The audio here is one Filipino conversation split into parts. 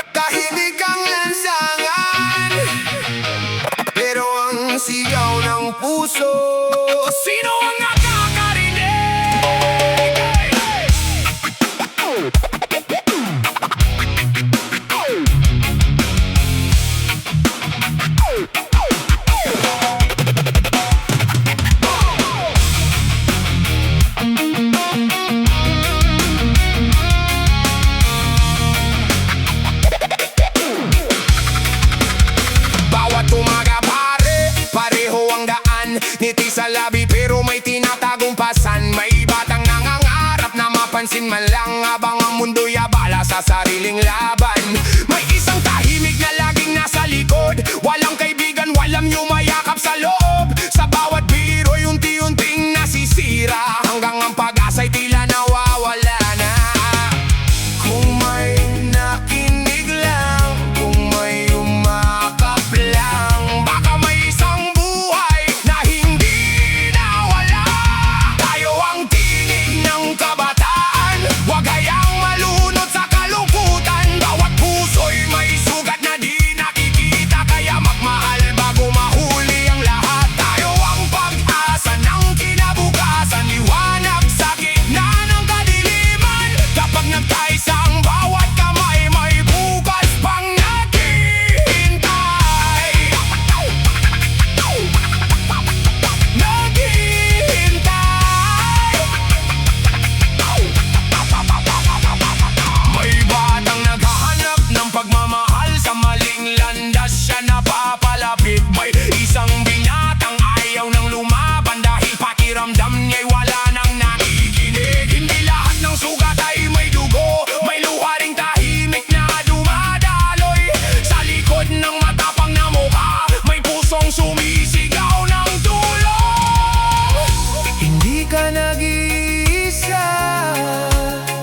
Tahimik ang lansangan, pero ang sigaw ng puso, sino ang nakakarinig? Bawat umaga pare, pareho ang daan. Ngiti sa labi pero may tinatagong pasan. May batang nangangarap na mapansin man lang, habang ang mundo'y abala sa sariling laban. May isang tahimik na laging nasa likod, walang kaibigan, walang yumayakap sa loob. Sa bawat biro'y unti-unting nasisira, hanggang ang pag-asa'y tila nawawala na. Kung may nakinig lang, kung may umakap lang, baka may isang buhay na hindi nawala. Tayo ang tinig ng kabataan, huwag hayang malunod sa kalungkutan. Bawat puso'y may sugat na di nakikita, kaya magmahal bago mahuli ang lahat. Tayo ang pag-asa ng kinabukasan, liwanag sa gitna ng kadiliman. Kapag nagkaisa ang bawat kamay, may bukas pang naghihintay. May batang naghahanap ng pagmamahal, sa maling landas siya napapalapit. May isang binatang ayaw nang lumaban, dahil pakiramdam niya'y wala nang nakikinig. Hindi lahat ng sugat ay may dugo, may luha ring tahimik na dumadaloy. Sa likod ng matapang na mukha, may pusong sumisigaw ng tulong. Hindi ka nag-iisa,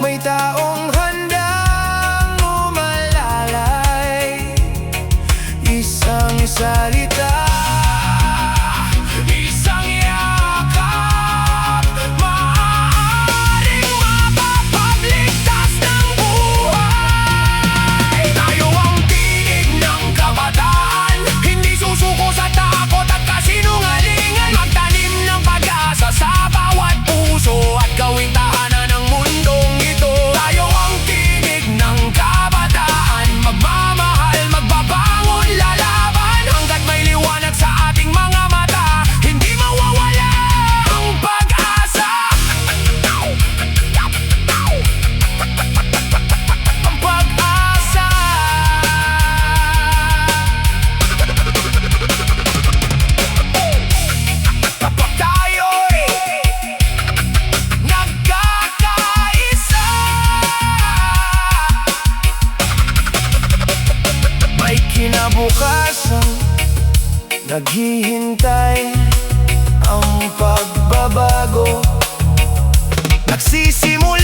may taong handang umalalay. Isang salita, isang yakap, maaaring mapapagligtas ng buhay. Tayo ang tinig ng kabataan, hindi susuko sa takot at kasinungalingan. Magtanim ng pag-asa sa bawat puso, at gawing tahanan ng mundong ito. Tayo ang tinig ng kabataan, magmamahal, magbabangon, lalaban, hanggat may liwanag sa ating mga mata. Hindi mawawala ang pag-asa. Ang pag-asa. Kapag tayo'y nagkakaisa, may kinabukasan naghihintay. Ang pagbabago nagsisimula